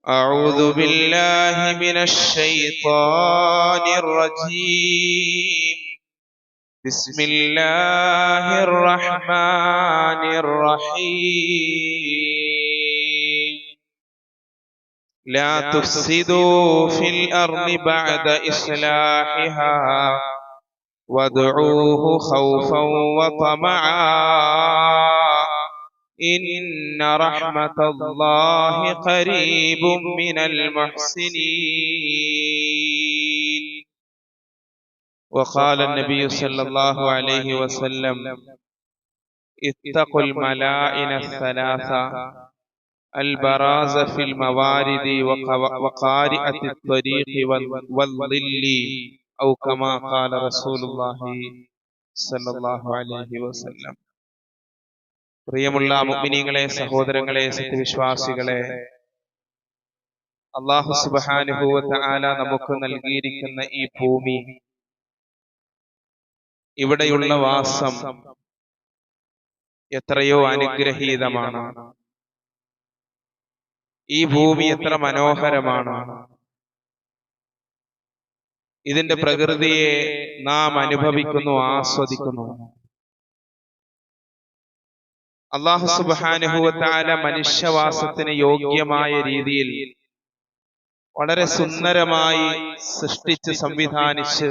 أعوذ بالله من الشيطان الرجيم. بسم الله الرحمن الرحيم. لا تفسدوا في الأرض بعد إصلاحها وادعوه خوفا وطمعا إن رحمة الله قريب من المحسنين. وقال النبي صلى الله عليه وسلم: اتقوا الملائن الثلاثة البراز في الموارد وقارئة الطريق والظل أو كما قال رسول الله صلى الله عليه وسلم. പ്രിയമുള്ള മുഅ്മിനീങ്ങളെ, സഹോദരങ്ങളെ, സത്യവിശ്വാസികളെ, അല്ലാഹു സുബ്ഹാനഹു വ തആല നമുക്ക് നൽകിയിരിക്കുന്ന ഈ ഭൂമി, ഇവിടെയുള്ള വാസം എത്രയോ അനുഗ്രഹീതമാണ്. ഈ ഭൂമി എത്ര മനോഹരമാണ്. ഇതിന്റെ പ്രകൃതിയെ നാം അനുഭവിക്കുന്നു, ആസ്വദിക്കുന്നു. അല്ലാഹു സുബ്ഹാനഹു വ തആല മനുഷ്യവാസത്തിന് യോഗ്യമായ രീതിയിൽ വളരെ സുന്ദരമായി സൃഷ്ടിച്ച് സംവിധാനിച്ച്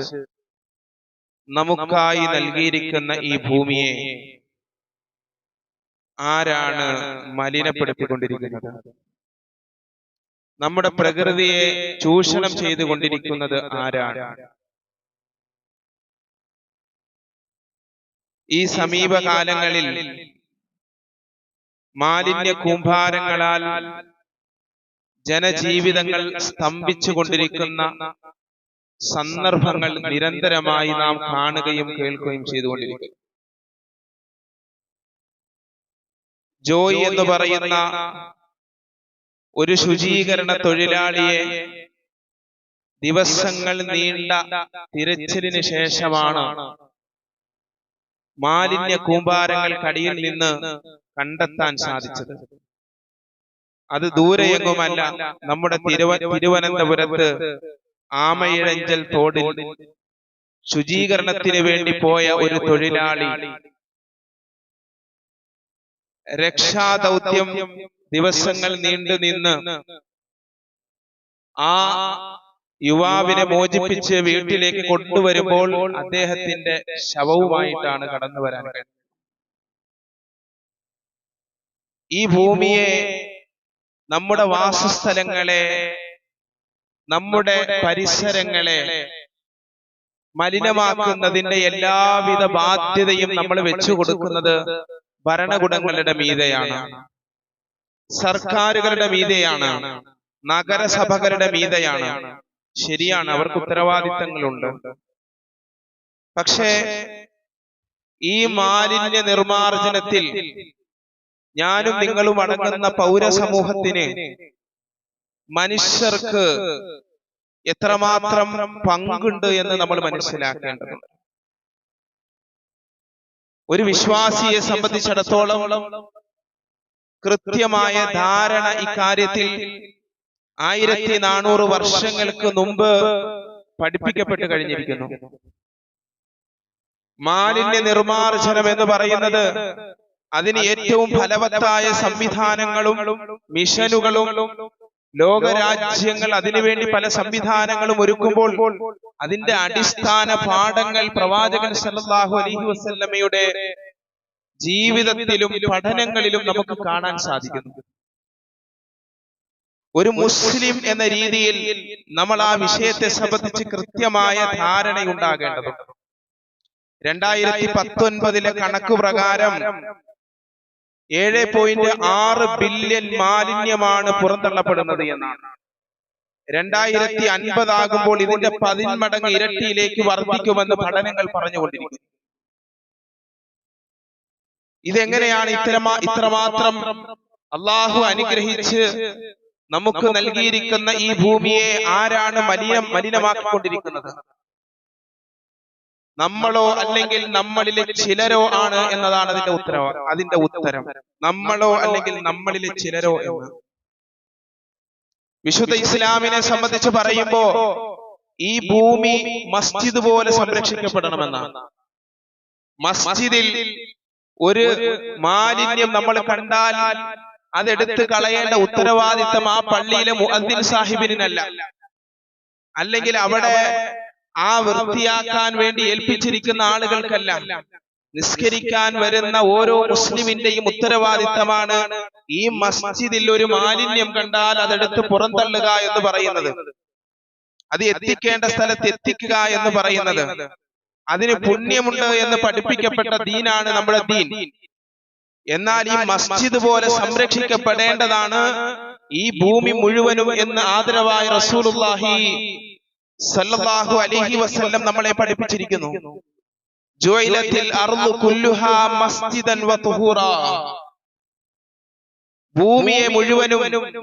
നമുക്കായി നൽകിയിരിക്കുന്ന ഈ ഭൂമിയെ ആരാണ് മലിനപ്പെടുത്തിക്കൊണ്ടിരിക്കുന്നത്? നമ്മുടെ പ്രകൃതിയെ ചൂഷണം ചെയ്തുകൊണ്ടിരിക്കുന്നത് ആരാണ്? ഈ സമീപകാലങ്ങളിൽ മാലിന്യ കൂമ്പാരങ്ങളാൽ ജനജീവിതങ്ങൾ സ്തംഭിച്ചുകൊണ്ടിരിക്കുന്ന സന്ദർഭങ്ങൾ നിരന്തരമായി നാം കാണുകയും കേൾക്കുകയും ചെയ്തുകൊണ്ടിരിക്കുന്നു. ജോയ് എന്ന് പറയുന്ന ഒരു ശുചീകരണ തൊഴിലാളിയെ ദിവസങ്ങൾ നീണ്ട തിരച്ചിലിന് ശേഷമാണ് മാലിന്യ കൂമ്പാരങ്ങൾക്കടിയിൽ നിന്ന് കണ്ടെത്താൻ സാധിച്ചത്. അത് ദൂരെയെങ്ങുമല്ല, നമ്മുടെ തിരുവനന്തപുരത്ത് ആമയിഴഞ്ചൽ തോടിൽ ശുചീകരണത്തിന് വേണ്ടി പോയ ഒരു തൊഴിലാളി രക്ഷാദൗത്യം ദിവസങ്ങൾ നീണ്ടു നിന്ന് ആ യുവാവിനെ മോചിപ്പിച്ച് വീട്ടിലേക്ക് കൊണ്ടുവരുമ്പോൾ അദ്ദേഹത്തിന്റെ ശവവുമായിട്ടാണ് കടന്നു വരാൻ കഴിഞ്ഞത്. ഈ ഭൂമിയെ, നമ്മുടെ വാസസ്ഥലങ്ങളെ, നമ്മുടെ പരിസരങ്ങളെ മലിനമാക്കുന്നതിന്റെ എല്ലാവിധ ബാധ്യതയും നമ്മൾ വെച്ചു കൊടുക്കുന്നത് ഭരണകൂടങ്ങളുടെ മീതെയാണ്, സർക്കാരുകളുടെ മീതെയാണ്, നഗരസഭകളുടെ മീതെയാണ്. ശരിയാണ്, അവർക്ക് ഉത്തരവാദിത്തങ്ങളുണ്ട്. പക്ഷേ ഈ മാലിന്യ നിർമ്മാർജ്ജനത്തിൽ ഞാനും നിങ്ങളും അടങ്ങുന്ന പൗരസമൂഹത്തിന്, മനുഷ്യർക്ക് എത്രമാത്രം പങ്കുണ്ട് എന്ന് നമ്മൾ മനസ്സിലാക്കേണ്ടതുണ്ട്. ഒരു വിശ്വാസിയെ സംബന്ധിച്ചിടത്തോളം കൃത്യമായ ധാരണ ഇക്കാര്യത്തിൽ 1400 വർഷങ്ങൾക്ക് മുമ്പ് പഠിപ്പിക്കപ്പെട്ട് കഴിഞ്ഞിരിക്കുന്നു. മാലിന്യ നിർമ്മാർജ്ജനം എന്ന് പറയുന്നത് അതിന് ഏറ്റവും ഫലവത്തായ സംവിധാനങ്ങളും മിഷനുകളും ലോകരാജ്യങ്ങൾ അതിനുവേണ്ടി പല സംവിധാനങ്ങളും ഒരുക്കുമ്പോൾ അതിന്റെ അടിസ്ഥാന പാഠങ്ങൾ പ്രവാചകൻ സല്ലല്ലാഹു അലൈഹി വസല്ലമയുടെ ജീവിതത്തിലും പഠനങ്ങളിലും നമുക്ക് കാണാൻ സാധിക്കുന്നു. ഒരു മുസ്ലിം എന്ന രീതിയിൽ നമ്മൾ ആ വിഷയത്തെ സംബന്ധിച്ച് കൃത്യമായ ധാരണയുണ്ടാകേണ്ടതുണ്ട്. 2019 കണക്ക് പ്രകാരം 7.6 ബില്യൺ മാലിന്യമാണ് പുറന്തള്ളപ്പെടുന്നത് എന്നാണ്. 2050 ആകുമ്പോൾ ഇതിന്റെ 10 മടങ്ങ് ഇരട്ടിയിലേക്ക് വർദ്ധിക്കുമെന്ന് പഠനങ്ങൾ പറഞ്ഞുകൊണ്ടിരിക്കുന്നു. ഇതെങ്ങനെയാണ് ഇത്രമാത്രം അള്ളാഹു അനുഗ്രഹിച്ച് നമുക്ക് നൽകിയിരിക്കുന്ന ഈ ഭൂമിയെ ആരാണ് മലിനമാക്കിക്കൊണ്ടിരിക്കുന്നത്? നമ്മളോ അല്ലെങ്കിൽ നമ്മളിലെ ചിലരോ ആണ് എന്നതാണ് അതിന്റെ ഉത്തരം. നമ്മളോ അല്ലെങ്കിൽ നമ്മളിലെ ചിലരോ എന്ന്. വിശുദ്ധ ഇസ്ലാമിനെ സംബന്ധിച്ച് പറയുമ്പോ ഈ ഭൂമി മസ്ജിദ് പോലെ സംരക്ഷിക്കപ്പെടണമെന്നാണ്. മസ്ജിദിൽ ഒരു മാലിന്യം നമ്മൾ കണ്ടാൽ അതെടുത്ത് കളയേണ്ട ഉത്തരവാദിത്തം ആ പള്ളിയിലെ മുഅദ്ദിൻ സാഹിബിനല്ല, അല്ലെങ്കിൽ അവിടെ ആ വൃത്തിയാക്കാൻ വേണ്ടി ഏൽപ്പിച്ചിരിക്കുന്ന ആളുകൾക്കല്ല. നിസ്കരിക്കാൻ വരുന്ന ഓരോ മുസ്ലിമിന്റെയും ഉത്തരവാദിത്തമാണ് ഈ മസ്ജിദിൽ ഒരു മാലിന്യം കണ്ടാൽ അതെടുത്ത് പുറന്തള്ളുക എന്ന് പറയുന്നത്, അത് എത്തിക്കേണ്ട സ്ഥലത്ത് എത്തിക്കുക എന്ന് പറയുന്നത്. അതിന് പുണ്യമുണ്ട് എന്ന് പഠിപ്പിക്കപ്പെട്ട ദീനാണ് നമ്മുടെ ദീൻ. എന്നാൽ ഈ മസ്ജിദ് പോലെ സംരക്ഷിക്കപ്പെടേണ്ടതാണ് ഈ ഭൂമി മുഴുവനും എന്ന് ആദരവായ റസൂലുള്ളാഹി സല്ലല്ലാഹു അലൈഹി വസല്ലം നമ്മളെ പഠിപ്പിച്ചിരിക്കുന്നു. ജുഇലത്തിൽ അർളു കുല്ലുഹാ മസ്ജിദൻ വതുഹൂറാ, ഭൂമിയെ മുഴുവനും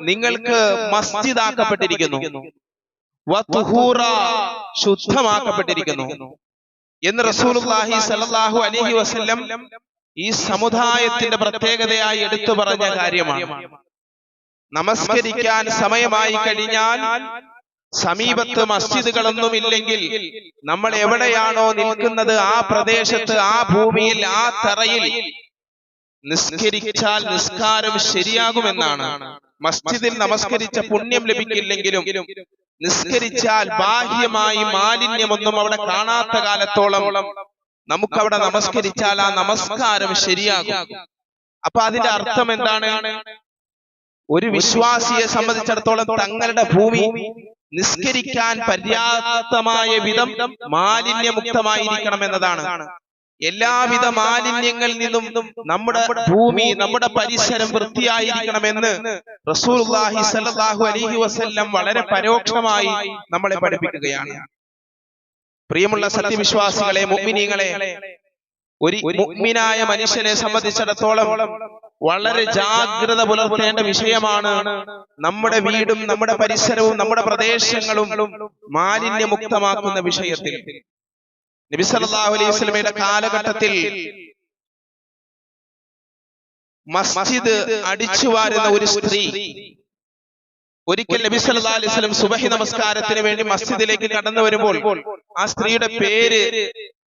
നിങ്ങൾക്ക് മസ്ജിദാക്കപ്പെട്ടിരിക്കുന്നു, വതുഹൂറാ ശുദ്ധമാക്കപ്പെട്ടിരിക്കുന്നു എന്ന് റസൂലുള്ളാഹി സല്ലല്ലാഹു അലൈഹി വസല്ലം ഈ സമുദായത്തിന്റെ പ്രത്യേകതയായി എടുത്തു പറഞ്ഞ കാര്യമാണ്. നമസ്കരിക്കാൻ സമയമായി കഴിഞ്ഞാൽ സമീപത്ത് മസ്ജിദുകളൊന്നും ഇല്ലെങ്കിൽ നമ്മൾ എവിടെയാണോ നിൽക്കുന്നത് ആ പ്രദേശത്ത്, ആ ഭൂമിയിൽ, ആ തറയിൽ നിസ്കരിച്ചാൽ നിസ്കാരം ശരിയാകുമെന്നാണ്. മസ്ജിദിൽ നമസ്കരിച്ച പുണ്യം ലഭിക്കില്ലെങ്കിലും നിസ്കരിച്ചാൽ ബാഹ്യമായി മാലിന്യമൊന്നും അവിടെ കാണാത്ത കാലത്തോളം നമുക്കവിടെ നമസ്കരിച്ചാൽ ആ നമസ്കാരം ശരിയാകും. അപ്പൊ അതിന്റെ അർത്ഥം എന്താണ്? ഒരു വിശ്വാസിയെ സംബന്ധിച്ചിടത്തോളം തങ്ങളുടെ ഭൂമി നിസ്കരിക്കാൻ പര്യാപ്തമായ വിധം മാലിന്യമുക്തമായിരിക്കണം എന്നതാണ്. എല്ലാവിധ മാലിന്യങ്ങളിൽ നിന്നും നമ്മുടെ ഭൂമി, നമ്മുടെ പരിസരം വൃത്തിയായിരിക്കണമെന്ന് റസൂലുള്ളാഹി സ്വല്ലല്ലാഹു അലൈഹി വസല്ലം വളരെ പരോക്ഷമായി നമ്മളെ പഠിപ്പിക്കുകയാണ്. പ്രിയമുള്ള സത്യവിശ്വാസികളെ, മുഅ്മിനീങ്ങളെ, ഒരു മുഅ്മിനായ മനുഷ്യനെ സംബന്ധിച്ചിടത്തോളം വളരെ ജാഗ്രത പുലർത്തേണ്ട വിഷയമാണ് നമ്മുടെ വീടും നമ്മുടെ പരിസരവും നമ്മുടെ പ്രദേശങ്ങളും മാലിന്യമുക്തമാക്കുന്ന വിഷയത്തിൽ. നബി സല്ലല്ലാഹു അലൈഹി വസല്ലമയുടെ കാലഘട്ടത്തിൽ മസ്ജിദ് അടിച്ചുവാരുന്ന ഒരു സ്ത്രീ ഒരിക്കൽ നബി സല്ലല്ലാഹു അലൈഹി വസല്ലം സുബഹി നമസ്കാരത്തിന് വേണ്ടി മസ്ജിദിലേക്ക് കടന്നു വരുമ്പോൾ ആ സ്ത്രീയുടെ പേര്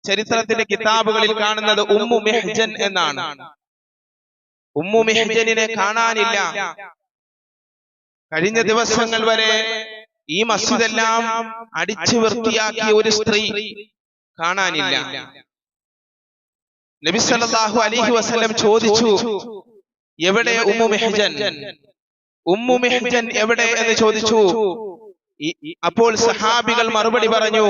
ചരിത്രത്തിന്റെ കിതാബുകളിൽ കാണുന്നത് ഉമ്മു മിഹ്ജൻ എന്നാണ്. ഉമ്മു മിഹ്ജനിനെ കാണാനില്ല. കഴിഞ്ഞ ദിവസങ്ങൾ വരെ ഈ മസ്ജിദെല്ലാം അടിച്ചു വൃത്തിയാക്കിയ ഒരു സ്ത്രീ കാണാനില്ല. നബി സല്ലല്ലാഹു അലൈഹി വസല്ലം ചോദിച്ചു, എവിടെ ഉമ്മു മിഹ്ജൻ? ഉമ്മു മിഹ്ജൻ എവിടെ എന്ന് ചോദിച്ചു. അപ്പോൾ സഹാബികൾ മറുപടി പറഞ്ഞു,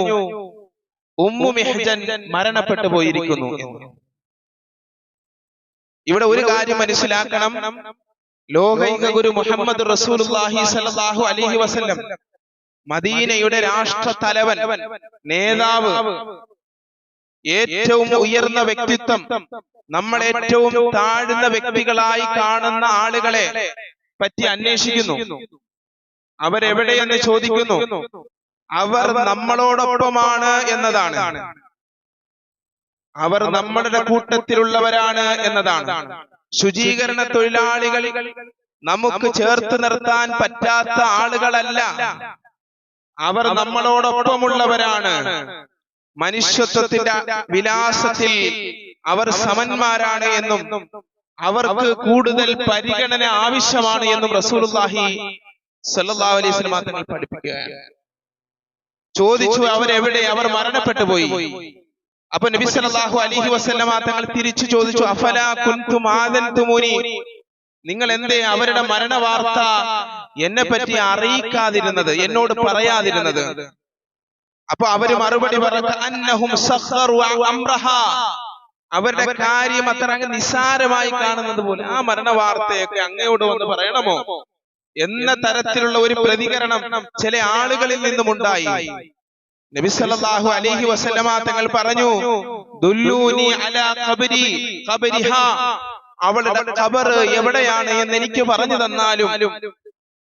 ഉമ്മു മിഹ്ജൻ മരണപ്പെട്ടു പോയിരിക്കുന്നു എന്ന്. ഇവിടെ ഒരു കാര്യം മനസ്സിലാക്കണം. ലോകൈക ഗുരു മുഹമ്മദ് റസൂലുള്ളാഹി സ്വല്ലല്ലാഹു അലൈഹി വസല്ലം, മദീനയുടെ രാഷ്ട്ര തലവൻ, നേതാവ്, ഏറ്റവും ഉയർന്ന വ്യക്തിത്വം, നമ്മൾ ഏറ്റവും താഴ്ന്ന വ്യക്തികളായി കാണുന്ന ആളുകളെ പറ്റി അന്വേഷിക്കുന്നു. അവരെവിടെയെന്ന് ചോദിക്കുന്നു. അവർ നമ്മളോടൊപ്പമാണ് എന്നതാണ്. അവർ നമ്മളുടെ കൂട്ടത്തിലുള്ളവരാണ് എന്നതാണ്. ശുചീകരണ തൊഴിലാളികൾ നമുക്ക് ചേർത്ത് നിർത്താൻ പറ്റാത്ത ആളുകളല്ല. അവർ നമ്മളോടൊപ്പമുള്ളവരാണ്. മനുഷ്യത്വത്തിന്റെ വിലാസത്തിൽ അവർ സമന്മാരാണ് എന്നും അവർക്ക് കൂടുതൽ പരിഗണന ആവശ്യമാണ് എന്നും റസൂലുള്ളാഹി സ്വല്ലല്ലാഹു അലൈഹി വസല്ലം തങ്ങൾ പഠിപ്പിക്കുകയാണ്. ചോദിച്ചു, അവരെവിടെ? അവർ മരണപ്പെട്ടു പോയി. അപ്പൊ നബി സല്ലല്ലാഹു അലൈഹി വസല്ലം തങ്ങൾ തിരിച്ചു ചോദിച്ചു, അഫലാ കുൻതും ആദൻതുമുനി, നിങ്ങൾ എന്തേ അവരുടെ മരണവാർത്ത എന്നെ പറ്റി അറിയിക്കാതിരുന്നത്, എന്നോട് പറയാതിരുന്നത്? അപ്പൊ അവര് മറുപടി പറഞ്ഞു, അന്നഹും സഖറു അംറഹാ, അവരുടെ കാര്യം അത്ര അങ്ങ് നിസ്സാരമായി കാണുന്നത് പോലെ. ആ മരണവാർത്തയൊക്കെ അങ്ങയോട് വന്ന് പറയണമോ എന്ന തരത്തിലുള്ള ഒരു പ്രതികരണം ചില ആളുകളിൽ നിന്നും ഉണ്ടായി. നബി സല്ലല്ലാഹു അലൈഹി വസല്ലമ തങ്ങൾ പറഞ്ഞു, ദുല്ലൂനി അലാ ഖബരി ഖബരിഹാ, അവളുടെ ഖബർ എവിടെയാണ് എന്ന് എനിക്ക് പറഞ്ഞു തന്നാലും.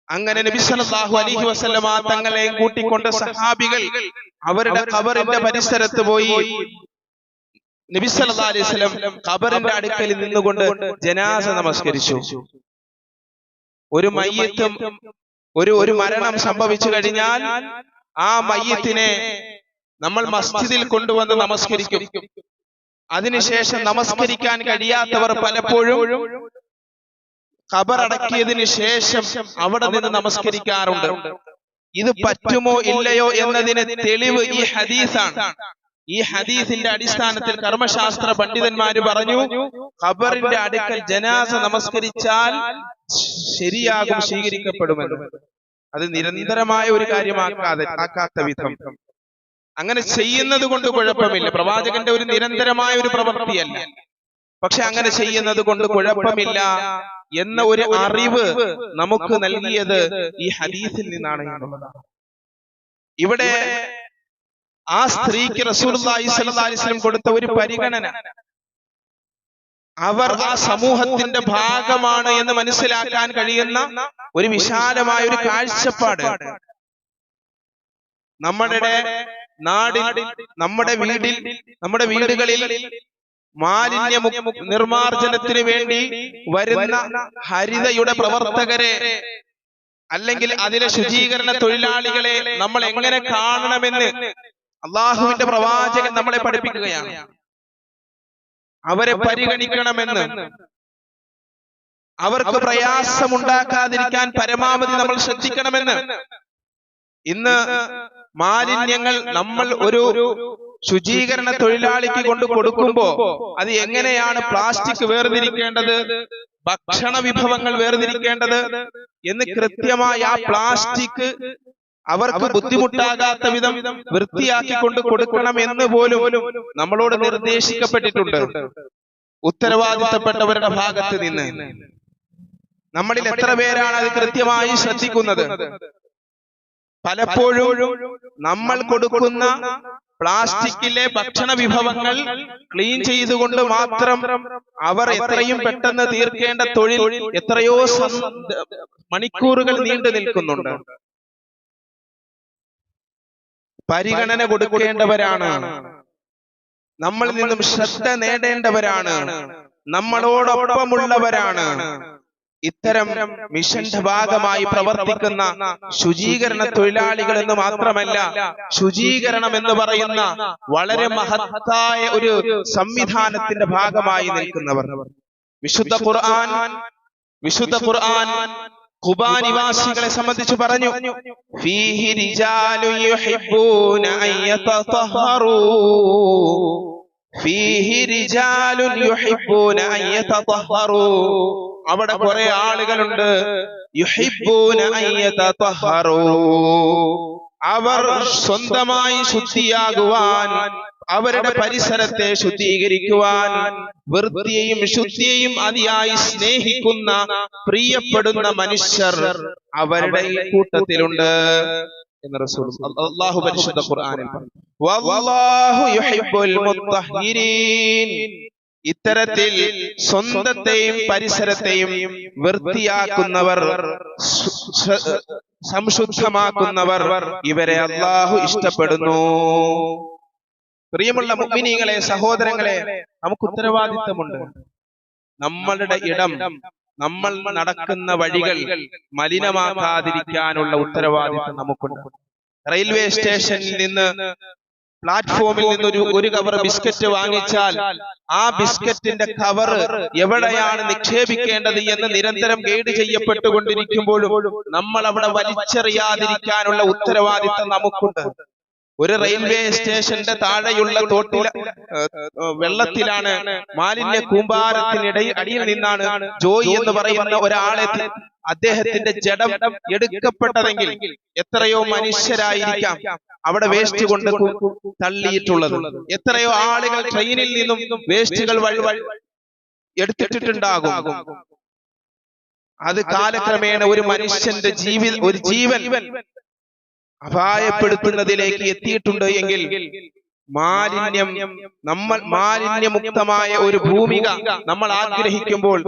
അങ്ങനെ നബി സല്ലല്ലാഹു അലൈഹി വസല്ലമ തങ്ങളെ കൂട്ടിക്കൊണ്ട് സഹാബികൾ അവരുടെ ഖബറിന്റെ പരിസരത്ത് പോയി. നബി സല്ലല്ലാഹു അലൈഹി വസല്ലം ഖബറിന്റെ അടുക്കൽ നിന്നുകൊണ്ട് ജനാസ നമസ്കരിച്ചു. ഒരു മയ്യത്തും ഒരു മരണം സംഭവിച്ചു കഴിഞ്ഞാൽ ആ മയ്യത്തിനെ നമ്മൾ മസ്ജിദിൽ കൊണ്ടുവന്ന് നമസ്കരിക്കും. അതിനുശേഷം നമസ്കരിക്കാൻ കഴിയാത്തവർ പലപ്പോഴും ഖബറടക്കിയതിനു ശേഷം അവിടെ നിന്ന് നമസ്കരിക്കാറുണ്ട്. ഇത് പറ്റുമോ ഇല്ലയോ എന്നതിന് തെളിവ് ഈ ഹദീസാണ്. ഈ ഹദീസിന്റെ അടിസ്ഥാനത്തിൽ കർമ്മശാസ്ത്ര പണ്ഡിതന്മാര് പറഞ്ഞു, ഖബറിന്റെ അടുക്കൽ ജനാസ നമസ്കരിച്ചാൽ ശരിയാകും, സ്വീകരിക്കപ്പെടുമെന്ന്. അത് നിരന്തരമായ ഒരു കാര്യമാക്കാത്ത വിധം അങ്ങനെ ചെയ്യുന്നത് കൊണ്ട് കുഴപ്പമില്ല. പ്രവാചകന്റെ ഒരു നിരന്തരമായ ഒരു പ്രവൃത്തിയല്ല, പക്ഷെ അങ്ങനെ ചെയ്യുന്നത് കൊണ്ട് കുഴപ്പമില്ല എന്ന ഒരു അറിവ് നമുക്ക് നൽകിയത് ഈ ഹദീസിൽ നിന്നാണ് എന്നുള്ളതാണ്. ഇവിടെ ആ സ്ത്രീക്ക് റസൂലുള്ളാഹി സ്വല്ലല്ലാഹി അലൈഹി വസല്ലം കൊടുത്ത ഒരു പരിഗണന, അവർ ആ സമൂഹത്തിന്റെ ഭാഗമാണ് എന്ന് മനസ്സിലാക്കാൻ കഴിയുന്ന ഒരു വിശാലമായ ഒരു കാഴ്ചപ്പാട്. നമ്മുടെ നാടിൽ, നമ്മുടെ വീടുകളിൽ മാലിന്യ നിർമാർജനത്തിന് വേണ്ടി വരുന്ന ഹരിതയുടെ പ്രവർത്തകരെ അല്ലെങ്കിൽ അതിലെ ശുചീകരണ തൊഴിലാളികളെ നമ്മൾ എങ്ങനെ കാണണമെന്ന് അള്ളാഹുവിന്റെ പ്രവാചകൻ നമ്മളെ പഠിപ്പിക്കുകയാണ്. അവരെ പരിഗണിക്കണമെന്ന്, അവർക്ക് പ്രയാസമുണ്ടാക്കാതിരിക്കാൻ പരമാവധി നമ്മൾ ശ്രദ്ധിക്കണമെന്ന്. ഇന്ന് മാലിന്യങ്ങൾ നമ്മൾ ഒരു ശുചീകരണ തൊഴിലാളിക്ക് കൊണ്ട് കൊടുക്കുമ്പോ അത് എങ്ങനെയാണ് പ്ലാസ്റ്റിക് വേർതിരിക്കേണ്ടത്, ഭക്ഷണ വിഭവങ്ങൾ വേർതിരിക്കേണ്ടത് എന്ന് കൃത്യമായി ആ പ്ലാസ്റ്റിക് അവർക്ക് ബുദ്ധിമുട്ടാകാത്ത വിധം വൃത്തിയാക്കിക്കൊണ്ട് കൊടുക്കണം എന്ന് പോലും നമ്മളോട് നിർദ്ദേശിക്കപ്പെട്ടിട്ടുണ്ട് ഉത്തരവാദിത്തപ്പെട്ടവരുടെ ഭാഗത്ത് നിന്ന്. നമ്മളിൽ എത്ര പേരാണ് അത് കൃത്യമായി ശ്രദ്ധിക്കുന്നത്? പലപ്പോഴും നമ്മൾ കൊടുക്കുന്ന പ്ലാസ്റ്റിക്കിലെ ഭക്ഷണ വിഭവങ്ങൾ ക്ലീൻ ചെയ്തുകൊണ്ട് മാത്രം അവർ എത്രയും പെട്ടെന്ന് തീർക്കേണ്ട തൊഴിൽ എത്രയോ മണിക്കൂറുകൾ നീണ്ടു നിൽക്കുന്നുണ്ട്. പരിഗണന കൊടുക്കേണ്ടവരാണ്, നമ്മളിൽ നിന്നും ശ്രദ്ധ നേടേണ്ടവരാണ്, നമ്മളോടൊപ്പമുള്ളവരാണ്. ഇത്തരം മിഷന്റെ ഭാഗമായി പ്രവർത്തിക്കുന്ന ശുചീകരണ തൊഴിലാളികൾ എന്ന് മാത്രമല്ല, ശുചീകരണം എന്ന് പറയുന്ന വളരെ മഹത്തായ ഒരു സംവിധാനത്തിന്റെ ഭാഗമായി നിൽക്കുന്നവർ. വിശുദ്ധ ഖുർആൻ ഖുബാ നിവാസികളെ സംബന്ധിച്ച് പറഞ്ഞു, ഫീഹി റിജാലുൻ യുഹിബ്ബൂന അൻ യതതഹറൂ, ഫീഹി റിജാലുൻ യുഹിബ്ബൂന അൻ യതതഹറൂ. അവിടെ കുറെ ആളുകളുണ്ട്, യുഹിബ്ബൂന അൻ യതതഹറൂ, അവർ സ്വന്തമായി ശുദ്ധിയാകുവാൻ, അവരുടെ പരിസരത്തെ ശുദ്ധീകരിക്കുവാൻ, വൃത്തിയെയും ശുദ്ധിയെയും അതിയായി സ്നേഹിക്കുന്ന പ്രിയപ്പെടുന്ന മനുഷ്യർ അവരുടെ ഈ കൂട്ടത്തിലുണ്ട് എന്ന് റസൂൽ അല്ലാഹു പരിശുദ്ധ ഖുർആനിൽ പറഞ്ഞു. വല്ലാഹു യുഹിബ്ബുൽ മുത്തഹ്ഹിരീൻ. ഇത്തരത്തിൽ സ്വന്തത്തെയും പരിസരത്തെയും വൃത്തിയാക്കുന്നവർ, സംശുദ്ധമാക്കുന്നവർ, ഇവരെ അല്ലാഹു ഇഷ്ടപ്പെടുന്നു. പ്രിയമുള്ള മുഅ്മിനീങ്ങളെ, സഹോദരങ്ങളെ, നമുക്ക് ഉത്തരവാദിത്തമുണ്ട്. നമ്മളുടെ ഇടം, നമ്മൾ നടക്കുന്ന വഴികൾ മലിനമാക്കാതിരിക്കാനുള്ള ഉത്തരവാദിത്തം നമുക്കുണ്ട്. റെയിൽവേ സ്റ്റേഷനിൽ നിന്ന്, പ്ലാറ്റ്ഫോമിൽ നിന്ന് ഒരു കവർ ബിസ്ക്കറ്റ് വാങ്ങിച്ചാൽ ആ ബിസ്ക്കറ്റിന്റെ കവർ എവിടെയാണ് നിക്ഷേപിക്കേണ്ടത് എന്ന് നിരന്തരം ഗൈഡ് ചെയ്യപ്പെട്ടുകൊണ്ടിരിക്കുമ്പോഴും നമ്മൾ അവിടെ വലിച്ചെറിയാതിരിക്കാനുള്ള ഉത്തരവാദിത്തം നമുക്കുണ്ട്. ഒരു റെയിൽവേ സ്റ്റേഷന്റെ താഴെയുള്ള വെള്ളത്തിലാണ്, മാലിന്യ കൂമ്പാരത്തിനിടയിൽ അടിയിൽ നിന്നാണ് ജോയി എന്ന് പറയുന്ന ഒരാളെ, അദ്ദേഹത്തിന്റെ ജഡം എടുക്കപ്പെട്ടതെങ്കിൽ എത്രയോ മനുഷ്യരായിരിക്കാം അവിടെ വേസ്റ്റ് കൊണ്ട് തള്ളിയിട്ടുള്ളത്. എത്രയോ ആളുകൾ ട്രെയിനിൽ നിന്നും വേസ്റ്റുകൾ എടുത്തിട്ടുണ്ടാകും. അത് കാലക്രമേണ ഒരു മനുഷ്യന്റെ ജീവൻ അപായപ്പെടുത്തുന്നതിലേക്ക് എത്തിയിട്ടുണ്ട് എങ്കിൽ മാലിന്യമുക്തമായ ഒരു ഭൂമിക നമ്മൾ ആഗ്രഹിക്കുമ്പോൾ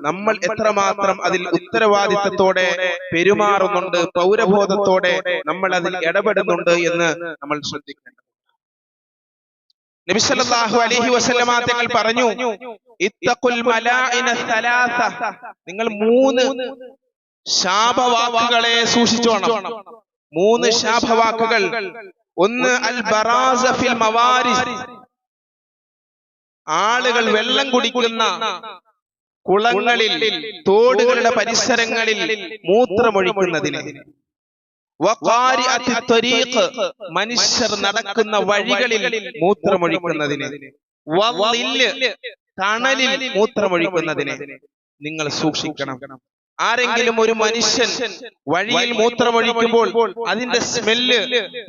നമ്മൾ എത്രമാത്രം അതിൽ ഉത്തരവാദിത്തത്തോടെ പെരുമാറുന്നുണ്ട്, പൗരബോധത്തോടെ നമ്മൾ അതിൽ ഇടപെടുന്നുണ്ട് എന്ന് നമ്മൾ ശ്രദ്ധിക്കണം. നബി സല്ലല്ലാഹു അലൈഹി വസല്ലമ തങ്ങൾ പറഞ്ഞു, ഇത്തഖുൽ മലാഇന സലാസ, നിങ്ങൾ 3 ശാപവാക്കുകളെ സൂക്ഷിച്ചോണം. 3 ശാപവാക്കുകൾ. ഒന്ന് അൽ ബറാസ ഫിൽ മവാരിസ്, ആളുകൾ വെള്ളം കുടിക്കുന്ന കുളങ്ങളിൽ തോടുകളുടെ പരിസരങ്ങളിൽ മൂത്രമൊഴിക്കുന്നതിന്. വഖാരിഅത്തി ത്വരീഖ്, മനുഷ്യർ നടക്കുന്ന വഴികളിൽ മൂത്രമൊഴിക്കുന്നതിന്. വളില്, തണലിൽ മൂത്രമൊഴിക്കുന്നതിന് നിങ്ങൾ സൂക്ഷിക്കണം. ആരെങ്കിലും ഒരു മനുഷ്യൻ വഴിയിൽ മൂത്രമൊഴിക്കുമ്പോൾ അതിന്റെ സ്മെല്ല്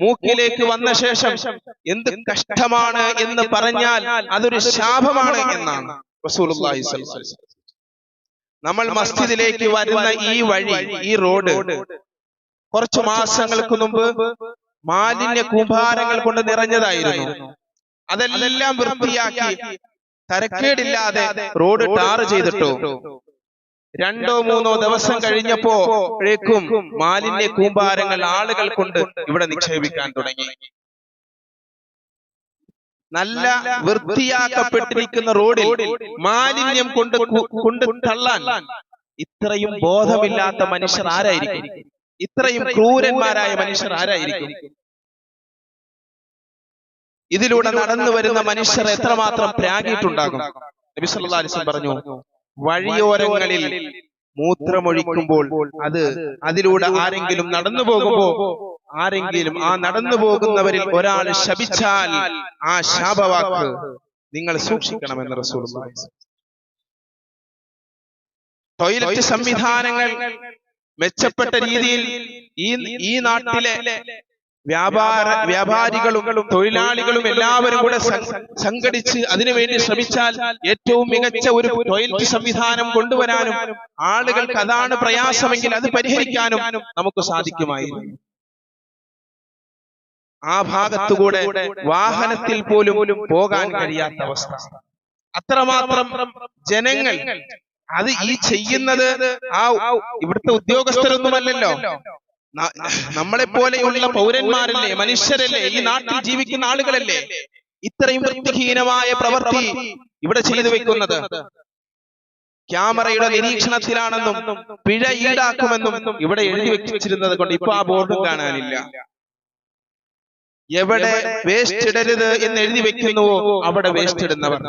മൂക്കിലേക്ക് വന്ന ശേഷം എന്ത് കഷ്ടമാണ് എന്ന് പറഞ്ഞാൽ അതൊരു ശാപമാണ് എന്നാണ് റസൂലുള്ളാഹി സ്വല്ലല്ലാഹു അലൈഹി വസല്ലം. നമ്മൾ മസ്ജിദിലേക്ക് വരുന്ന ഈ വഴി, ഈ റോഡ് കുറച്ചു മാസങ്ങൾക്ക് മുമ്പ് മാലിന്യ കൂമ്പാരങ്ങൾ കൊണ്ട് നിറഞ്ഞതായിരുന്നു. അതെല്ലാം വൃത്തിയാക്കി തരക്കേടില്ലാതെ റോഡ് ടാർ ചെയ്തിട്ടു. 2-3 ദിവസം കഴിഞ്ഞപ്പോഴേക്കും മാലിന്യ കൂമ്പാരങ്ങൾ ആളുകൾ കൊണ്ട് ഇവിടെ നിക്ഷേപിക്കാൻ തുടങ്ങി. നല്ല വൃത്തിയാക്കപ്പെട്ടിരിക്കുന്ന റോഡിൽ മാലിന്യം കൊണ്ട് തള്ളാൻ ഇത്രയും ബോധമില്ലാത്ത മനുഷ്യർ ആരായിരിക്കും? ഇത്രയും ക്രൂരന്മാരായ മനുഷ്യർ ആരായിരിക്കും? ഇതിലൂടെ നടന്നു വരുന്ന മനുഷ്യർ എത്രമാത്രം പ്രാഗിയിട്ടുണ്ടാകും? നബി സല്ലല്ലാഹു അലൈഹി വസല്ലം പറഞ്ഞു, വഴിയോരങ്ങളിൽ മൂത്രമൊഴിക്കുമ്പോൾ അതിലൂടെ ആരെങ്കിലും നടന്നു പോകുമ്പോ ആ നടന്നു പോകുന്നവരിൽ ഒരാൾ ശപിച്ചാൽ ആ ശാപവാക്ക് നിങ്ങൾ സൂക്ഷിക്കണമെന്ന് റസൂലുള്ളാഹി. ടോയ്ലറ്റ് സംവിധാനങ്ങൾ മെച്ചപ്പെട്ട രീതിയിൽ ഈ നാട്ടിലെ വ്യാപാരികളും തൊഴിലാളികളും എല്ലാവരും കൂടെ സംഘടിച്ച് അതിനുവേണ്ടി ശ്രമിച്ചാൽ ഏറ്റവും മികച്ച ഒരു ടോയ്ലറ്റ് സംവിധാനം കൊണ്ടുവരാനും ആളുകൾക്ക് അതാണ് പ്രയാസമെങ്കിൽ അത് പരിഹരിക്കാനും നമുക്ക് സാധിക്കുമായിരുന്നു. ആ ഭാഗത്തുകൂടെ വാഹനത്തിൽ പോലും പോകാൻ കഴിയാത്ത അവസ്ഥ. അത്രമാത്രം ജനങ്ങൾ അത് ഈ ചെയ്യുന്നത് ഇവിടുത്തെ ഉദ്യോഗസ്ഥരൊന്നുമല്ലല്ലോ, നമ്മളെ പോലെയുള്ള പൗരന്മാരല്ലേ, മനുഷ്യരല്ലേ, ഈ നാട്ടിൽ ജീവിക്കുന്ന ആളുകളല്ലേ ഇത്രയും വൃത്തിഹീനമായ പ്രവൃത്തി ഇവിടെ ചെയ്തു വെക്കുന്നത്. ക്യാമറയുടെ നിരീക്ഷണത്തിലാണെന്നും പിഴ ഈടാക്കുമെന്നും ഇവിടെ എഴുതി വെച്ചിരുന്നത് കൊണ്ട് ഇപ്പൊ ആ ബോർഡും കാണാനില്ല. എവിടെ വേസ്റ്റ് ഇടരുത് എന്ന് എഴുതി വെക്കുന്നുവോ അവിടെ വേസ്റ്റ് ഇടുന്നവർ.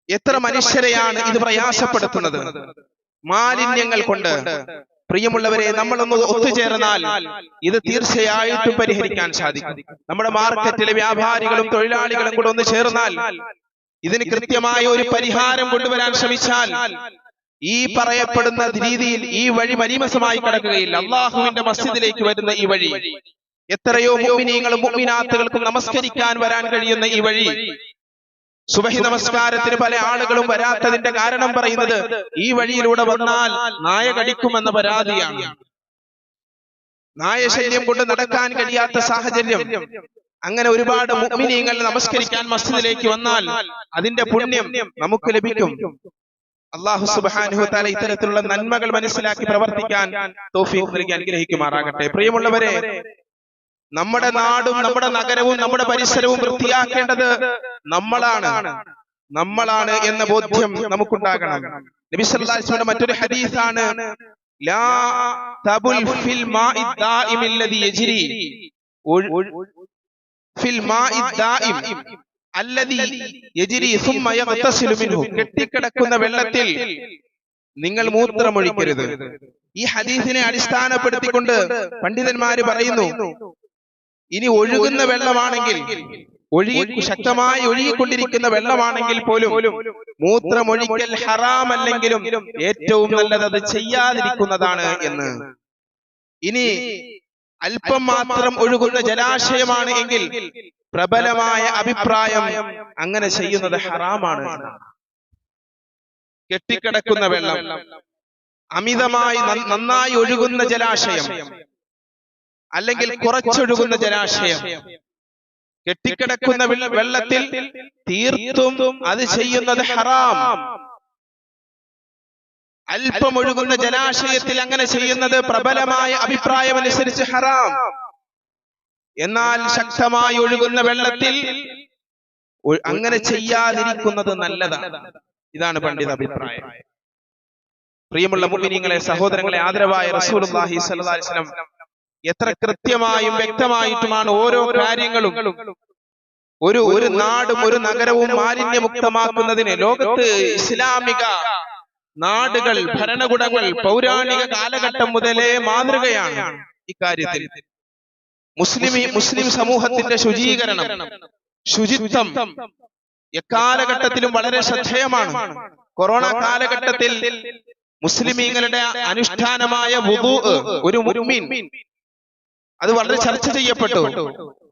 എത്ര മനുഷ്യരെയാണ് ഇത് പ്രയാസപ്പെടുത്തുന്നത് മാലിന്യങ്ങൾ കൊണ്ട്. പ്രിയമുള്ളവരെ, നമ്മളൊന്ന് ഒത്തുചേർന്നാൽ ഇത് തീർച്ചയായിട്ടും പരിഹരിക്കാൻ സാധിക്കും. നമ്മുടെ മാർക്കറ്റിലെ വ്യാപാരികളും തൊഴിലാളികളും കൂടെ ഒന്ന് ചേർന്നാൽ ഇതിന് കൃത്യമായ ഒരു പരിഹാരം കൊണ്ടുവരാൻ ശ്രമിച്ചാൽ ഈ പറയപ്പെടുന്ന രീതിയിൽ ഈ വഴി മലീമസമായി കിടക്കുകയില്ല. അള്ളാഹുവിന്റെ മസ്ജിദിലേക്ക് വരുന്ന ഈ വഴി, എത്രയോ മുഅ്മിനീങ്ങളും മുഅ്മിനാത്തുകൾക്കും നമസ്കരിക്കാൻ വരാൻ കഴിയുന്ന ഈ വഴി, സുബഹി നമസ്കാരത്തിന് പല ആളുകളും വരാത്തതിന്റെ കാരണം പറയുന്നത് ഈ വഴിയിലൂടെ വന്നാൽ നായ കടിക്കുമെന്ന പരാതിയാണ്. നായശല്യം കൊണ്ട് നടക്കാൻ കഴിയാത്ത സാഹചര്യം. അങ്ങനെ ഒരുപാട് മുഅ്മിനീങ്ങൾ നമസ്കരിക്കാൻ മസ്ജിദിലേക്ക് വന്നാൽ അതിന്റെ പുണ്യം നമുക്ക് ലഭിക്കും. അല്ലാഹു സുബ്ഹാനഹു വ തആല ഇത്തരത്തിലുള്ള നന്മകൾ മനസ്സിലാക്കി പ്രവർത്തിക്കാൻ തൗഫീഖ് നൽകി അനുഗ്രഹിക്കുമാറാകട്ടെ. പ്രിയമുള്ളവരെ, നമ്മുടെ നാടും നമ്മുടെ നഗരവും നമ്മുടെ പരിസരവും വൃത്തിയാക്കേണ്ടത് നമ്മളാണ് എന്ന ബോധ്യം നമുക്കുണ്ടാകണം. നബി സല്ലല്ലാഹു അലൈഹി വസല്ലം മറ്റൊരു ഹദീസാണ്, ലാ തബുൽ ഫിൽ മാഇ ദാഇം അല്ലദി യജ്രി ഫിൽ മാഇ ദാഇം അല്ലദി യജ്രി സുമ്മ യഗ്തസിലു മിൻഹു. കെട്ടിക്കിടക്കുന്ന വെള്ളത്തിൽ നിങ്ങൾ മൂത്രമൊഴിക്കരുത്. ഈ ഹദീസിനെ അടിസ്ഥാനപ്പെടുത്തിക്കൊണ്ട് പണ്ഡിതന്മാര് പറയുന്നു, ഇനി ഒഴുകുന്ന വെള്ളമാണെങ്കിൽ, ശക്തമായി ഒഴുകിക്കൊണ്ടിരിക്കുന്ന വെള്ളമാണെങ്കിൽ പോലും മൂത്രമൊഴിക്കൽ ഹറാമല്ലെങ്കിലും ഏറ്റവും നല്ലത് അത് ചെയ്യാതിരിക്കുന്നതാണ് എന്ന്. ഇനി അല്പം മാത്രം ഒഴുകുന്ന ജലാശയമാണ് എങ്കിൽ പ്രബലമായ അഭിപ്രായം അങ്ങനെ ചെയ്യുന്നത് ഹറാമാണ്. കെട്ടിക്കിടക്കുന്ന വെള്ളം, അമിതമായി നന്നായി ഒഴുകുന്ന ജലാശയം, അല്ലെങ്കിൽ കുറച്ചൊഴുകുന്ന ജലാശയം, കെട്ടിക്കിടക്കുന്ന വെള്ളത്തിൽ തീർത്തും അത് ചെയ്യുന്നത് ഹറാം. അല്പം ഒഴുകുന്ന ജലാശയത്തിൽ അങ്ങനെ ചെയ്യുന്നത് പ്രബലമായ അഭിപ്രായം അനുസരിച്ച് ഹറാം. എന്നാൽ ശക്തമായി ഒഴുകുന്ന വെള്ളത്തിൽ അങ്ങനെ ചെയ്യാതിരിക്കുന്നത് നല്ലതാണ്. ഇതാണ് പണ്ഡിത അഭിപ്രായം. പ്രിയമുള്ള മുഅ്മിനീങ്ങളെ, സഹോദരങ്ങളെ, ആദരവായ റസൂലുള്ളാഹി സ്വല്ലല്ലാഹി അലൈഹി വസല്ലം എത്ര കൃത്യമായും വ്യക്തമായിട്ടുമാണ് ഓരോ കാര്യങ്ങളും ഒരു നാടും ഒരു നഗരവും മാലിന്യമുക്തമാക്കുന്നതിന് ലോകത്ത് ഇസ്ലാമിക നാടുകൾ, ഭരണകൂടങ്ങൾ പൗരാണിക കാലഘട്ടം മുതലേ മാതൃകയാണ് ഇക്കാര്യത്തിൽ. മുസ്ലിം സമൂഹത്തിന്റെ ശുചീകരണം, ശുചിത്വം എക്കാലഘട്ടത്തിലും വളരെ ശ്രദ്ധേയമാണ്. കൊറോണ കാലഘട്ടത്തിൽ മുസ്ലിമീങ്ങളുടെ അനുഷ്ഠാനമായ വുദൂ, ഒരു മുഅ്മിൻ, അത് വളരെ ചർച്ച ചെയ്യപ്പെട്ടു.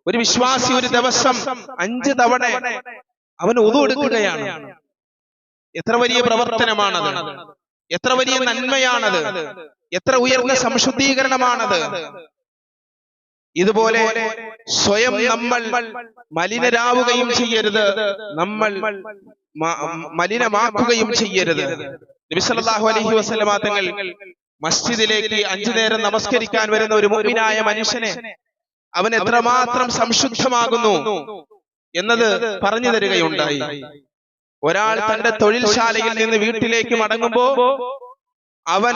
ഒരു വിശ്വാസി ഒരു ദിവസം 5 തവണ അവൻ വുദൂ എടുക്കുകയാണ്. എത്ര വലിയ പ്രവർത്തനമാണത്, എത്ര വലിയ നന്മയാണത്, എത്ര ഉയർന്ന സംശുദ്ധീകരണമാണത്. ഇതുപോലെ സ്വയം നമ്മൾ മലിനരാവുകയും ചെയ്യരുത്, നമ്മൾ മലിനമാക്കുകയും ചെയ്യരുത്. നബി സല്ലല്ലാഹു അലൈഹി വസല്ലമ തങ്ങൾ മസ്ജിദിലേക്ക് 5 നേരം നമസ്കരിക്കാൻ വരുന്ന ഒരു മുഅ്മിനായ മനുഷ്യനെ അവൻ എത്രമാത്രം സംശുദ്ധമാകുന്നു എന്നത് പറഞ്ഞു തരികയുണ്ടായി. ഒരാൾ തന്റെ തൊഴിൽശാലയിൽ നിന്ന് വീട്ടിലേക്ക് മടങ്ങുമ്പോ അവൻ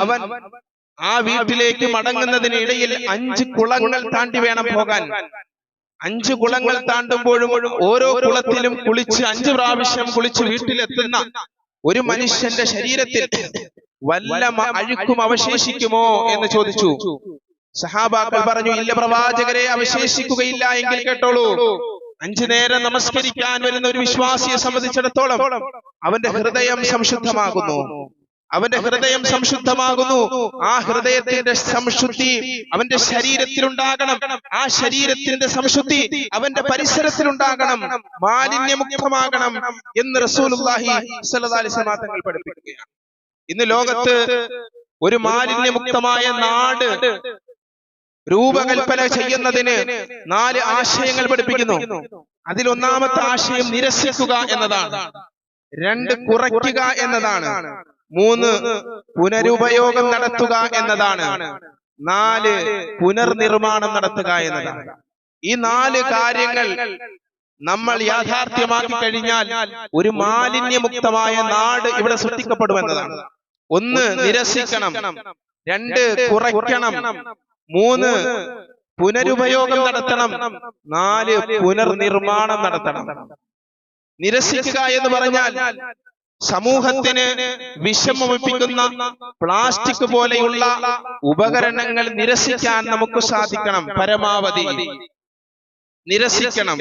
ആ വീട്ടിലേക്ക് മടങ്ങുന്നതിനിടയിൽ 5 കുളങ്ങൾ താണ്ടി വേണം പോകാൻ. 5 കുളങ്ങൾ താണ്ടുമ്പോഴും ഓരോ കുളത്തിലും കുളിച്ച് 5 പ്രാവശ്യം കുളിച്ച് വീട്ടിലെത്തുന്ന ഒരു മനുഷ്യന്റെ ശരീരത്തിൽ വല്ല അഴുക്കും അവശേഷിക്കുമോ എന്ന് ചോദിച്ചു. സഹാബാക്കൾ പറഞ്ഞു, ഇല്ല പ്രവാചകരെ, അവശേഷിക്കുകയില്ല. എങ്കിൽ കേട്ടോളൂ, 5 നേരം നമസ്കരിക്കാൻ വരുന്ന ഒരു വിശ്വാസിയെ സംബന്ധിച്ചിടത്തോളം അവന്റെ ഹൃദയം സംശുദ്ധമാകുന്നു, അവന്റെ ഹൃദയം സംശുദ്ധമാകുന്നു. ആ ഹൃദയത്തിന്റെ സംശുദ്ധി അവന്റെ ശരീരത്തിലുണ്ടാകണം, ആ ശരീരത്തിന്റെ സംശുദ്ധി അവന്റെ പരിസരത്തിലുണ്ടാകണം, മാലിന്യമുക്തമാകണം എന്ന് റസൂലുള്ളാഹി സ്വല്ലല്ലാഹി അലൈഹി വസല്ലം തങ്ങൾ പഠിപ്പിക്കുകയാണ്. ഇന്ന് ലോകത്ത് ഒരു മാലിന്യമുക്തമായ നാട് രൂപകൽപ്പന ചെയ്യുന്നതിന് 4 ആശയങ്ങൾ പഠിപ്പിക്കുന്നു. അതിൽ ഒന്നാമത്തെ ആശയം നിരസിക്കുക എന്നതാണ്, 2 കുറയ്ക്കുക എന്നതാണ്, 3 പുനരുപയോഗം നടത്തുക എന്നതാണ്, 4 പുനർനിർമ്മാണം നടത്തുക എന്നതാണ്. ഈ 4 കാര്യങ്ങൾ നമ്മൾ യാഥാർത്ഥ്യമാക്കി കഴിഞ്ഞാൽ ഒരു മാലിന്യമുക്തമായ നാട് ഇവിടെ സൃഷ്ടിക്കപ്പെടുമെന്നതാണ്. 1 നിരസിക്കണം, 2 കുറയ്ക്കണം, 3 പുനരുപയോഗം നടത്തണം, 4 പുനർനിർമ്മാണം നടത്തണം. നിരസിക്കുക എന്ന് പറഞ്ഞാൽ സമൂഹത്തിന് വിഷമമിപ്പിക്കുന്ന പ്ലാസ്റ്റിക് പോലെയുള്ള ഉപകരണങ്ങൾ നിരസിക്കാൻ നമുക്ക് സാധിക്കണം. പരമാവധി നിരസിക്കണം,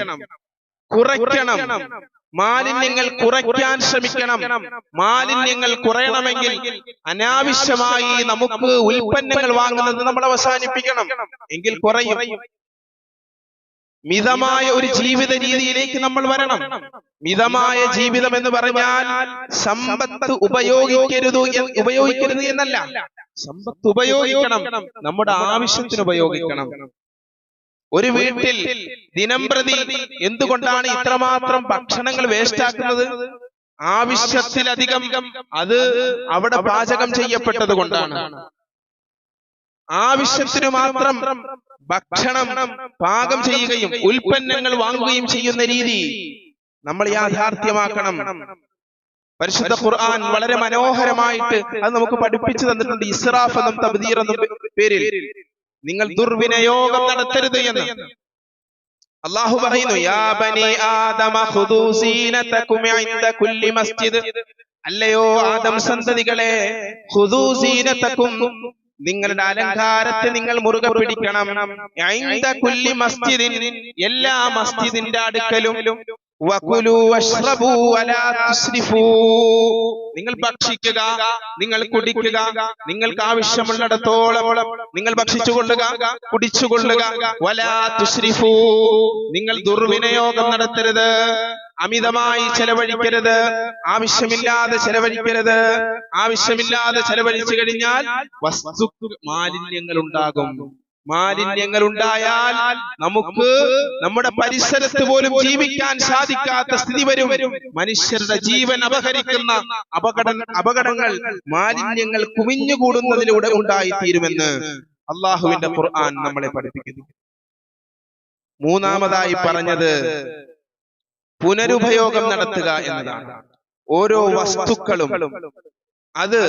കുറയ്ക്കണം, മാലിന്യങ്ങൾ കുറയ്ക്കാൻ ശ്രമിക്കണം. മാലിന്യങ്ങൾ കുറയണമെങ്കിൽ അനാവശ്യമായി നമുക്ക് ഉൽപ്പന്നങ്ങൾ വാങ്ങുന്നത് നമ്മൾ അവസാനിപ്പിക്കണം, എങ്കിൽ കുറയും. മിതമായ ഒരു ജീവിത രീതിയിലേക്ക് നമ്മൾ വരണം. മിതമായ ജീവിതം എന്ന് പറഞ്ഞാൽ സമ്പത്ത് ഉപയോഗിക്കരുത് എന്നല്ല, സമ്പത്ത് ഉപയോഗിക്കണം, നമ്മുടെ ആവശ്യത്തിന് ഉപയോഗിക്കണം. ഒരു വീട്ടിൽ ദിനംപ്രതി എന്തുകൊണ്ടാണ് ഇത്രമാത്രം ഭക്ഷണങ്ങൾ വേസ്റ്റാക്കുന്നത്? ആവശ്യത്തിലധികം അത് അവിടെ പാചകം ചെയ്യപ്പെട്ടത് കൊണ്ടാണ്. ആവശ്യത്തിനു മാത്രം ഭക്ഷണം പാകം ചെയ്യുകയും ഉൽപ്പന്നങ്ങൾ വാങ്ങുകയും ചെയ്യുന്ന രീതി നമ്മൾ യാഥാർത്ഥ്യമാക്കണം. പരിശുദ്ധ ഖുർആൻ വളരെ മനോഹരമായിട്ട് അത് നമുക്ക് പഠിപ്പിച്ചു തന്നിട്ടുണ്ട്. ഇസ്റാഫ് എന്നും തബ്ദീർ എന്നും പേരിൽ നിങ്ങൾ ദുർവിനിയോഗം നടത്തരുത് എന്ന് അല്ലാഹു പറയുന്നു. യാ ബനി ആദമ ഖുദൂ സീനതകും ഇൻദ കുല്ലി മസ്ജിദ്, അല്ലയോ ആദം സന്തതികളെ, ഖുദൂ സീനതകും, നിങ്ങളുടെ അലങ്കാരത്തെ നിങ്ങൾ മുറുകെ പിടിക്കണം. ഇൻദ കുല്ലി മസ്ജിദിൻ, എല്ലാ മസ്ജിദിന്റെ അടുക്കലും. വകുലു വശ്റബു വലാ തുസ്രിഫൂ, നിങ്ങൾ ഭക്ഷിക്കുക, നിങ്ങൾ കുടിക്കുക, നിങ്ങൾക്ക് ആവശ്യമുള്ളിടത്തോളം നിങ്ങൾ ഭക്ഷിച്ചുകൊള്ളുക, കുടിച്ചുകൊള്ളുക. വലാ തുസ്രിഫൂ, നിങ്ങൾ ദുർവിനിയോഗം നടത്തരുത്, അമിതമായി ചെലവഴിക്കരുത്, ആവശ്യമില്ലാതെ ചെലവഴിക്കരുത്. ആവശ്യമില്ലാതെ ചെലവഴിച്ചു കഴിഞ്ഞാൽ മാലിന്യങ്ങൾ ഉണ്ടാകും. മാലിന്യങ്ങൾ ഉണ്ടായാൽ നമുക്ക് നമ്മുടെ പരിസരത്ത് പോലും ജീവിക്കാൻ സാധിക്കാത്ത സ്ഥിതി വരും. മനുഷ്യരുടെ ജീവൻ അപഹരിക്കുന്ന അപകടങ്ങൾ മാലിന്യങ്ങൾ കുമിഞ്ഞുകൂടുന്നതിലൂടെ ഉണ്ടായിത്തീരുമെന്ന് അള്ളാഹുവിന്റെ ഖുർആൻ നമ്മളെ പഠിപ്പിക്കുന്നു. മൂന്നാമതായി പറഞ്ഞത് പുനരുപയോഗം നടത്തുക എന്നതാണ്. ഓരോ വസ്തുക്കളും അത്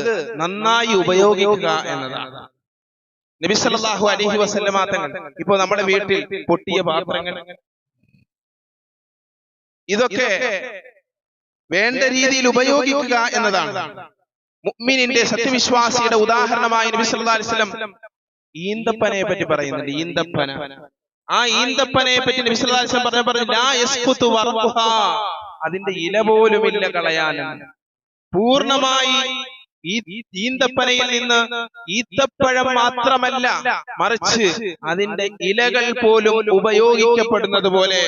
നന്നായി ഉപയോഗിക്കുക എന്നതാണ്. നബി സല്ലല്ലാഹു അലൈഹി വസല്ലമ തങ്ങൾ ഇപ്പോ നമ്മുടെ വീട്ടിൽ പൊട്ടിയ പാത്രങ്ങൾ ഇതൊക്കെ വേണ്ട രീതിയിൽ ഉപയോഗിക്കുക എന്നതാണ്. മുഅ്മിനിന്റെ സത്യവിശ്വാസിയുടെ ഉദാഹരണമായി നബി സല്ലല്ലാഹു അലൈഹി വസല്ലം ഈന്തപ്പനയെ പറ്റി പറയുന്നുണ്ട്. ഈന്തപ്പന, ആ ഈന്തപ്പനയെ പറ്റി നബി സല്ലല്ലാഹു അലൈഹി വസല്ലം പറഞ്ഞു ലാ യസ്ഖുതു വർഖുഹാ, അതിന്റെ ഇല പോലുമില്ല കളയാൻ. പൂർണ്ണമായി ഈ ഈന്തപ്പനയിൽ നിന്ന് ഈത്തപ്പഴം മാത്രമല്ല, മറിച്ച് അതിന്റെ ഇലകൾ പോലും ഉപയോഗിക്കപ്പെടുന്നത് പോലെ,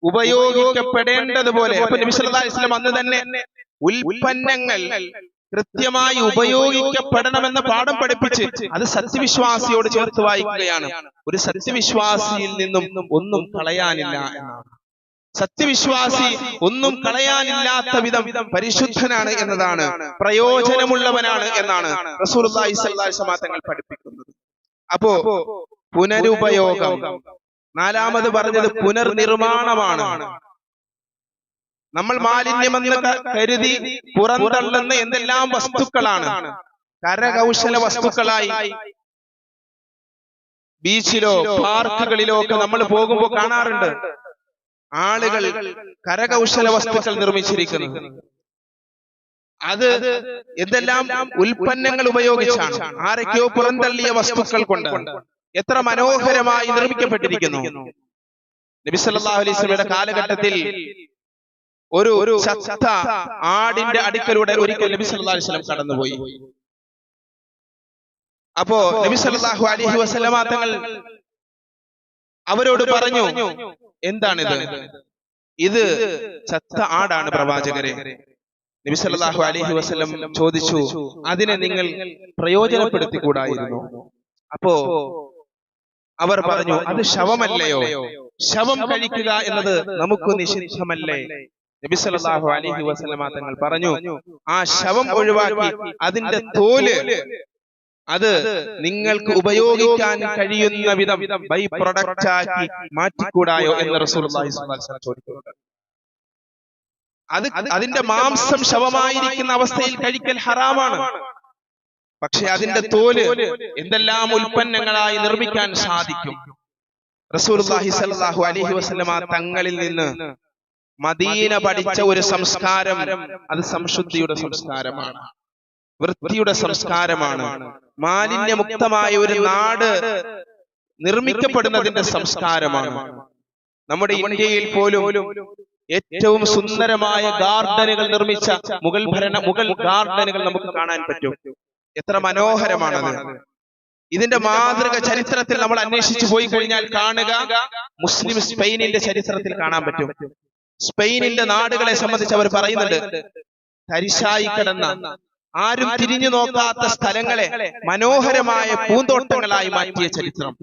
ഉപയോഗിക്കപ്പെടേണ്ടതുപോലെ. അപ്പൊ നബി സല്ലല്ലാഹു അലൈഹി വസല്ലം അന്ന് തന്നെ ഉൽപ്പന്നങ്ങൾ കൃത്യമായി ഉപയോഗിക്കപ്പെടണമെന്ന പാഠം പഠിപ്പിച്ച് അത് സത്യവിശ്വാസിയോട് ചേർത്ത് വായിക്കുകയാണ്. ഒരു സത്യവിശ്വാസിയിൽ നിന്നും ഒന്നും കളയാനില്ല എന്നാണ്. സത്യവിശ്വാസി ഒന്നും കളയാനില്ലാത്ത വിധം പരിശുദ്ധനാണ് എന്നതാണ്, പ്രയോജനമുള്ളവനാണ് എന്നാണ് റസൂലുള്ളാഹി സ്വല്ലല്ലാഹു അലൈഹി വസല്ലം തങ്ങൾ പഠിപ്പിക്കുന്നത്. അപ്പോ പുനരുപയോഗം, നാലാമത് പറഞ്ഞത് പുനർനിർമ്മാണമാണ്. നമ്മൾ മാലിന്യമെന്ന് കരുതി പുറന്തള്ളുന്ന എന്തെല്ലാം വസ്തുക്കളാണ് കരകൗശല വസ്തുക്കളായി ബീച്ചിലോ പാർക്കുകളിലോ ഒക്കെ നമ്മൾ പോകുമ്പോൾ കാണാറുണ്ട്. ആളുകൾ കരകൗശല വസ്തുക്കൾ നിർമ്മിച്ചിരിക്കുന്നത് അത് എന്തെല്ലാം ഉൽപ്പന്നങ്ങൾ ഉപയോഗിച്ചാണ്, ആരൊക്കെയോ പുറന്തള്ളിയ വസ്തുക്കൾ കൊണ്ട് എത്ര മനോഹരമായി നിർമ്മിക്കപ്പെട്ടിരിക്കുന്നു. നബി സല്ലല്ലാഹു അലൈഹി വസല്ലമയുടെ കാലഘട്ടത്തിൽ ഒരു ചത്ത ആടിന്റെ അടുക്കലൂടെ ഒരിക്കൽ നബി സല്ലല്ലാഹു അലൈഹി വസല്ലം കടന്നുപോയി. അപ്പോ നബി സല്ലല്ലാഹു അലൈഹി വസല്ലമ തങ്ങൾ അവരോട് പറഞ്ഞു, എന്താണിത്? ഇത് ചത്ത ആടാണ് പ്രവാചകരെ. നബി സല്ലല്ലാഹു അലൈഹി വസല്ലം ചോദിച്ചു, അതിനെ നിങ്ങൾ പ്രയോജനപ്പെടുത്തിക്കൂടായിരുന്നു? അപ്പോ അവർ പറഞ്ഞു, അത് ശവമല്ലയോ? ശവം കഴിക്കുക എന്നത് നമുക്ക് നിഷിദ്ധമല്ലേ? നബി സല്ലല്ലാഹു അലൈഹി വസല്ലമ തങ്ങൾ പറഞ്ഞു, ആ ശവം ഒഴിവാക്കി അതിന്റെ തോല് അത് നിങ്ങൾക്ക് ഉപയോഗിക്കാൻ കഴിയുന്ന വിധം ബൈ പ്രൊഡക്റ്റ് ആക്കി മാറ്റിക്കൂടായോ എന്ന് റസൂലുള്ളാഹി സ്വല്ലല്ലാഹു അലൈഹി വസല്ലം ചോദിക്കുന്നുണ്ട്. അതിന്റെ മാംസം ശവമായിരിക്കുന്ന അവസ്ഥയിൽ കഴിക്കൽ ഹറാമാണ്. പക്ഷെ അതിന്റെ തോല് എന്തെല്ലാം ഉൽപ്പന്നങ്ങളായി നിർമ്മിക്കാൻ സാധിക്കും. റസൂലുള്ളാഹി സ്വല്ലല്ലാഹു അലൈഹി വസല്ലമ തങ്ങളിൽ നിന്ന് മദീന പഠിച്ച ഒരു സംസ്കാരം, അത് സംശുദ്ധിയുടെ സംസ്കാരമാണ്, വൃത്തിയുടെ സംസ്കാരമാണ്. മാലിന്യമുക്തമായ ഒരു നാട് നിർമ്മിക്കപ്പെടുന്നതിന്റെ സംസ്കാരമാണ്. നമ്മുടെ ഇന്ത്യയിൽ പോലും ഏറ്റവും സുന്ദരമായ ഗാർഡനുകൾ നിർമ്മിച്ച മുഗൾ ഗാർഡനുകൾ നമുക്ക് കാണാൻ പറ്റും. എത്ര മനോഹരമാണത്! ഇതിന്റെ മാതൃക ചരിത്രത്തിൽ നമ്മൾ അന്വേഷിച്ചു പോയി കഴിഞ്ഞാൽ കാണുക, മുസ്ലിം സ്പെയിനിന്റെ ചരിത്രത്തിൽ കാണാൻ പറ്റും. സ്പെയിനിന്റെ നാടുകളെ സംബന്ധിച്ച് അവർ പറയുന്നുണ്ട്, തരിശായി കിടന്ന ആരും തിരിഞ്ഞു നോക്കാത്ത സ്ഥലങ്ങളെ മനോഹരമായ പൂന്തോട്ടങ്ങളായി മാറ്റിയ ചരിത്രം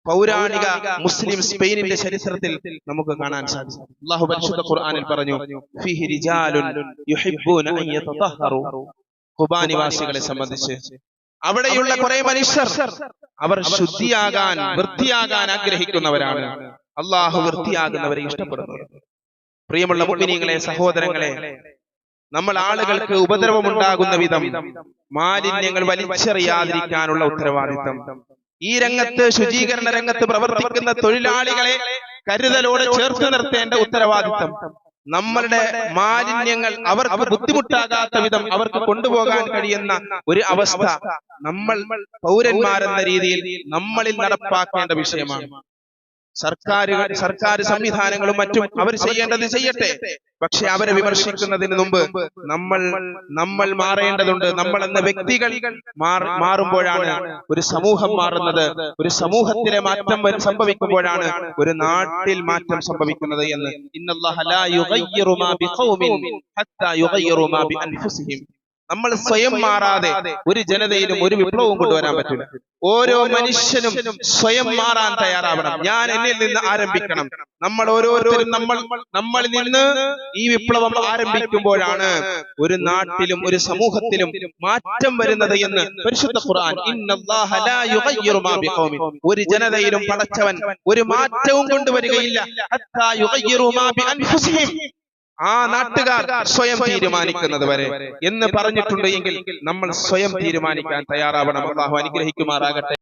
പൗരാണിക മുസ്ലിം സ്പെയിനിന്റെ ചരിത്രത്തിൽ നമുക്ക് കാണാൻ സാധിക്കും. അല്ലാഹു പരിശുദ്ധ ഖുർആനിൽ പറഞ്ഞു, ഫീഹി റിജാലുൻ യുഹിബ്ബൂന അൻ യതതഹറു. ഖുബാ നിവാസികളെ സംബന്ധിച്ച് അവിടെയുള്ള കുറെ മനുഷ്യർ അവർ ശുദ്ധിയാകാൻ, വൃത്തിയാകാൻ ആഗ്രഹിക്കുന്നവരാണ്. അള്ളാഹു വൃത്തിയാകുന്നവരെ ഇഷ്ടപ്പെടുന്നു. പ്രിയമുള്ള മുഅ്മിനീങ്ങളെ, സഹോദരങ്ങളെ, നമ്മൾ ആളുകൾക്ക് ഉപദ്രവമുണ്ടാകുന്ന വിധം മാലിന്യങ്ങൾ വലിച്ചെറിയാതിരിക്കാനുള്ള ഉത്തരവാദിത്തം, ഈ രംഗത്ത് ശുചീകരണ രംഗത്ത് പ്രവർത്തിക്കുന്ന തൊഴിലാളികളെ കരുതലോടെ ചേർത്ത് നിർത്തേണ്ട ഉത്തരവാദിത്തം, നമ്മളുടെ മാലിന്യങ്ങൾ അവർക്ക് ബുദ്ധിമുട്ടാകാത്ത വിധം അവർക്ക് കൊണ്ടുപോകാൻ കഴിയുന്ന ഒരു അവസ്ഥ നമ്മൾ പൗരന്മാരെന്ന രീതിയിൽ നമ്മളിൽ നടപ്പാക്കേണ്ട വിഷയമാണ്. സർക്കാർ സംവിധാനങ്ങളും മറ്റും അവർ ചെയ്യേണ്ടത് ചെയ്യട്ടെ. പക്ഷെ അവരെ വിമർശിക്കുന്നതിന് മുമ്പ് നമ്മൾ മാറേണ്ടതുണ്ട്. നമ്മൾ എന്ന വ്യക്തികൾ മാറുമ്പോഴാണ് ഒരു സമൂഹം മാറുന്നത്. ഒരു സമൂഹത്തിലെ മാറ്റം സംഭവിക്കുമ്പോഴാണ് ഒരു നാട്ടിൽ മാറ്റം സംഭവിക്കുന്നത് എന്ന്. ഇന്നല്ലാഹ ലാ യുഗയ്യിറു മാ ബിഖൗമിൻ ഹത്താ യുഗയ്യിറു മാ ബിഅൻഫുസിഹിം. നമ്മൾ സ്വയം മാറാതെ ഒരു ജനതയിലും ഒരു വിപ്ലവവും കൊണ്ടുവരാൻ പറ്റില്ല. ഓരോ മനുഷ്യനും സ്വയം മാറാൻ തയ്യാറാവണം. ഞാൻ എന്നിൽ നിന്ന് ആരംഭിക്കണം. നമ്മൾ ഓരോരുത്തരും നമ്മളിൽ നിന്ന് ഈ വിപ്ലവം ആരംഭിക്കുമ്പോഴാണ് ഒരു നാട്ടിലും ഒരു സമൂഹത്തിലും മാറ്റം വരുന്നത് എന്ന് പരിശുദ്ധ ഖുർആൻ. ഇന്നല്ലാഹ ലാ യുഗയ്യിറു മാ ബിഖൗമിൻ. ഒരു ജനതയിലും പടച്ചവൻ ഒരു മാറ്റവും കൊണ്ടുവരികയില്ല ഹത്താ യുഗയ്യിറു മാ ബിഅൻഫുസിഹിം. ആ നാട്ടുകാർ സ്വയം തീരുമാനിക്കുന്നത് വരെ എന്ന് പറഞ്ഞിട്ടുണ്ട് എങ്കിൽ നമ്മൾ സ്വയം തീരുമാനിക്കാൻ തയ്യാറാവണം. അല്ലാഹു അനുഗ്രഹിക്കുമാറാകട്ടെ.